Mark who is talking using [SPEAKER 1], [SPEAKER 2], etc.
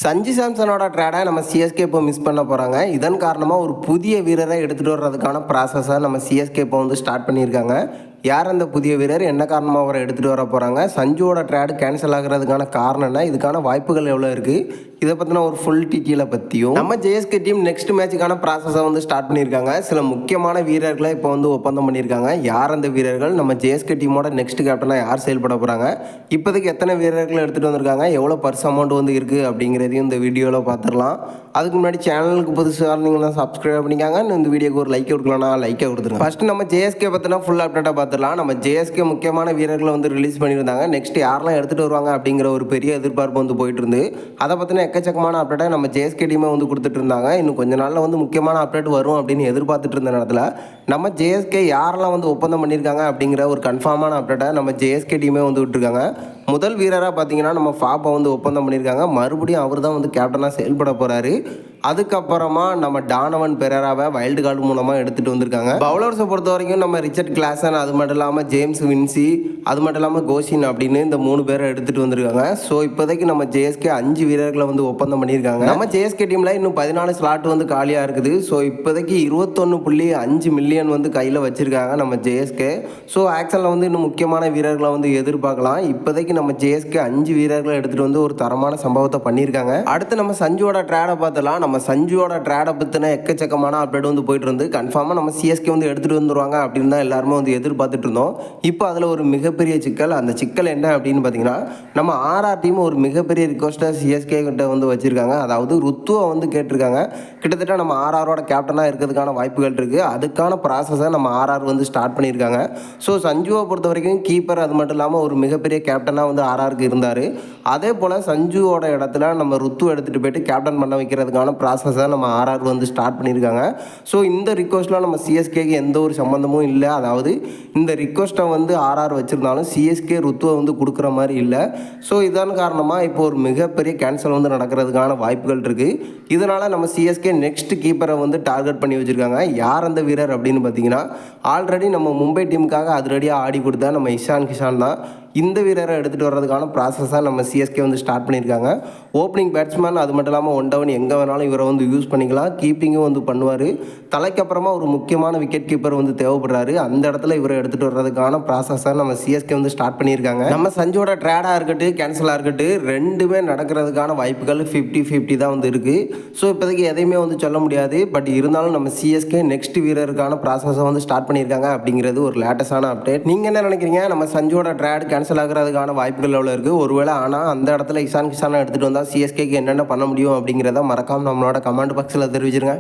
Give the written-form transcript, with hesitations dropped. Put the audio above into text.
[SPEAKER 1] சஞ்சு சாம்சனோட ட்ரேடை நம்ம சிஎஸ்கே இப்போ மிஸ் பண்ண போகிறாங்க. இதன் காரணமாக ஒரு புதிய வீரரை எடுத்துகிட்டு வர்றதுக்கான ப்ராசஸை நம்ம சிஎஸ்கே இப்போ வந்து ஸ்டார்ட் பண்ணியிருக்காங்க. யார் அந்த புதிய வீரர், என்ன காரணமாக அவரை எடுத்துகிட்டு வர போகிறாங்க, சஞ்சுவோட ட்ரேடு கேன்சல் ஆகிறதுக்கான காரணம் என்ன, இதுக்கான வாய்ப்புகள் எவ்வளோ இருக்குது, இதை பற்றின ஒரு ஃபுல் டீட்டெயிலை பற்றியும் நம்ம ஜேஎஸ்கே டீம் நெக்ஸ்ட் மேட்சுக்கான ப்ராசஸை வந்து ஸ்டார்ட் பண்ணியிருக்காங்க. சில முக்கியமான வீரர்களை இப்போ வந்து ஒப்பந்தம் பண்ணியிருக்காங்க. யார் அந்த வீரர்கள், நம்ம ஜேஎஸ்கே டீமோட நெக்ஸ்ட் கேப்டனாக யார் செயல்பட போகிறாங்க, இப்போதைக்கு எத்தனை வீரர்கள் எடுத்துகிட்டு வந்திருக்காங்க, எவ்வளோ பர்ஸ் அமௌண்ட் வந்து இருக்குது அப்படிங்கிறதையும் இந்த வீடியோவில் பார்த்துடலாம். அதுக்கு முன்னாடி சேனலுக்கு புதுசாக இருந்தீங்கன்னா சப்ஸ்கிரைப் பண்ணிக்காங்க. இந்த வீடியோக்கு ஒரு லைக் கொடுக்கலன்னா லைக்கை கொடுத்துருங்க. ஃபஸ்ட்டு நம்ம ஜேஎஸ்கே பற்றினா ஃபுல் அப்டேட்டாக பார்த்துடலாம். நம்ம ஜேஎஸ்கே முக்கியமான வீரர்களை வந்து ரிலீஸ் பண்ணியிருந்தாங்க. நெக்ஸ்ட் யாரெல்லாம் எடுத்துகிட்டு வருவாங்க அப்படிங்கிற ஒரு பெரிய எதிர்பார்ப்பு வந்து போயிட்டு இருந்து, அதை பற்றின எக்கச்சக்கமான அப்டேட்டை நம்ம ஜேஎஸ்கே டீமே வந்து கொடுத்துட்டு இருந்தாங்க. இன்னும் கொஞ்ச நாளில் வந்து முக்கியமான அப்டேட் வரும் அப்படின்னு எதிர்பார்த்துட்டு இருந்த நேரத்தில் நம்ம ஜேஎஸ்கே யாரெல்லாம் வந்து ஒப்பந்தம் பண்ணியிருக்காங்க அப்படிங்கிற ஒரு கன்ஃபார்மான அப்டேட்டை நம்ம ஜேஎஸ்கே டீமே வந்து விட்டுருக்காங்க. முதல் வீரராக பார்த்தீங்கன்னா நம்ம ஃபாப்பை வந்து ஒப்பந்தம் பண்ணியிருக்காங்க. மறுபடியும் அவர் தான் வந்து கேப்டனாக செயல்பட போகிறாரு. அதுக்கப்புறமா நம்ம டானவன் பெரேராவை வைல்டு கார்டு மூலமாக எடுத்துகிட்டு வந்திருக்காங்க. பவுலர்ஸை பொறுத்த வரைக்கும் நம்ம ரிச்சர்ட் கிளாசன், அது மட்டும் இல்லாமல் ஜேம்ஸ் வின்சி, அது மட்டும் இல்லாமல் கோஷின் அப்படின்னு இந்த 3 பேரை எடுத்துகிட்டு வந்திருக்காங்க. ஸோ இப்போதைக்கு நம்ம ஜேஎஸ்கே 5 வீரர்களை வந்து ஒப்பந்தம் பண்ணியிருக்காங்க. நம்ம ஜேஎஸ்கே டீமில் இன்னும் 14 ஸ்லாட் வந்து காலியாக இருக்குது. ஸோ இப்போதைக்கு 21.5 மில்லியன் வந்து கையில் வச்சுருக்காங்க நம்ம ஜேஎஸ்கே. ஸோ ஆக்ஷனில் வந்து இன்னும் முக்கியமான வீரர்களை வந்து எதிர்பார்க்கலாம். இப்போதைக்கு நம்ம ஜேஎஸ்கே 5 வீரர்களை எடுத்துகிட்டு வந்து ஒரு தரமான சம்பவத்தை பண்ணியிருக்காங்க. அடுத்து நம்ம சஞ்சுவோட ட்ரேடை பார்த்தலாம். நம்ம சஞ்சுவோட ட்ரேடை பற்றின எக்கச்சக்கமான அப்டேட் வந்து போயிட்டு இருந்து கன்ஃபார்மாக நம்ம சிஎஸ்கே வந்து எடுத்துகிட்டு வந்துருவாங்க அப்படின்னு தான் எல்லாருமே வந்து எதிர்பார்த்துட்டு இருந்தோம். இப்போ அதில் ஒரு மிகப்பெரிய சிக்கல், அந்த சிக்கல் என்ன அப்படின்னு பார்த்தீங்கன்னா, நம்ம ஆர்ஆர் டீம் ஒரு மிகப்பெரிய ரிக்வஸ்ட்டை சிஎஸ்கே கிட்ட வந்து வச்சுருக்காங்க. அதாவது ருத்துவை வந்து கேட்டிருக்காங்க. கிட்டத்தட்ட நம்ம ஆர்ஆரோட கேப்டனாக இருக்கிறதுக்கான வாய்ப்புகள் இருக்குது. அதுக்கான ப்ராசஸை நம்ம ஆர்ஆர் வந்து ஸ்டார்ட் பண்ணியிருக்காங்க. ஸோ சஞ்சுவை பொறுத்த வரைக்கும் கீப்பர், அது மட்டும் இல்லாமல் ஒரு மிகப்பெரிய கேப்டனாக வந்து ஆர்ஆருக்கு இருந்தார். அதே போல் சஞ்சுவோட இடத்துல நம்ம ருத்து எடுத்துகிட்டு போயிட்டு கேப்டன் பண்ண வைக்கிறதுக்கான ப்ராசஸை நம்ம ஆர்ஆர் வந்து ஸ்டார்ட் பண்ணியிருக்காங்க. ஸோ இந்த ரிக்வஸ்ட்டில் நம்ம சிஎஸ்கேக்கு எந்த ஒரு சம்மந்தமும் இல்லை. அதாவது இந்த ரிக்வஸ்ட்டை வந்து ஆர்ஆர் வச்சுருந்தாலும் சிஎஸ்கே ருத்துவை வந்து கொடுக்குற மாதிரி இல்லை. ஸோ இதன் காரணமாக இப்போ ஒரு மிகப்பெரிய கேன்சல் வந்து நடக்கிறதுக்கான வாய்ப்புகள் இருக்குது. இதனால் நம்ம சிஎஸ்கே நெக்ஸ்ட் கீப்பரை வந்து டார்கெட் பண்ணி வச்சுருக்காங்க. யார் அந்த வீரர் அப்படின்னு பார்த்தீங்கன்னா, ஆல்ரெடி நம்ம மும்பை டீமுக்காக அதிரடியாக ஆடி கொடுத்தா நம்ம இஷான் கிஷான் தான். இந்த வீரரை எடுத்துகிட்டு வர்றதுக்கான ப்ராசஸாக நம்ம சிஎஸ்கே வந்து ஸ்டார்ட் பண்ணியிருக்காங்க. ஓப்பனிங் பேட்ஸ்மேன், அது மட்டும் இல்லாமல் 1 டவுன் எங்கே வேணாலும் இவரை வந்து யூஸ் பண்ணிக்கலாம். கீப்பிங்கும் வந்து பண்ணுவார். தலைக்கப்புறமா ஒரு முக்கியமான விக்கெட் கீப்பர் வந்து தேவைப்படுறாரு. அந்த இடத்துல இவரை எடுத்துகிட்டு வர்றதுக்கான ப்ராசஸாக நம்ம சிஎஸ்கே வந்து ஸ்டார்ட் பண்ணியிருக்காங்க. நம்ம சஞ்சோட ட்ரேடாக இருக்கட்டும், கேன்சலாக இருக்கட்டும், ரெண்டுமே நடக்கிறதுக்கான வாய்ப்புகள் 50-50 தான் வந்து இருக்குது. ஸோ இப்போதைக்கு எதையுமே வந்து சொல்ல முடியாது. பட் இருந்தாலும் நம்ம சிஎஸ்கே நெக்ஸ்ட் வீரருக்கான ப்ராசஸை வந்து ஸ்டார்ட் பண்ணியிருக்காங்க அப்படிங்கிறது ஒரு லேட்டஸ்டான அப்டேட். நீங்கள் என்ன நினைக்கிறீங்க? நம்ம சஞ்சோட ட்ரேட் கேன்சல் ஆகிறதுக்கான வாய்ப்புகள் எவ்வளோ இருக்குது? ஒருவேளை ஆனால் அந்த இடத்துல இஷான் கிஷானை எடுத்துகிட்டு வந்தால் சிஎஸ்கேக்கு என்னென்ன பண்ண முடியும் அப்படிங்கிறத மறக்காமல் நம்மளோட கமெண்ட் பாக்ஸில் தெரிவிச்சிருங்க.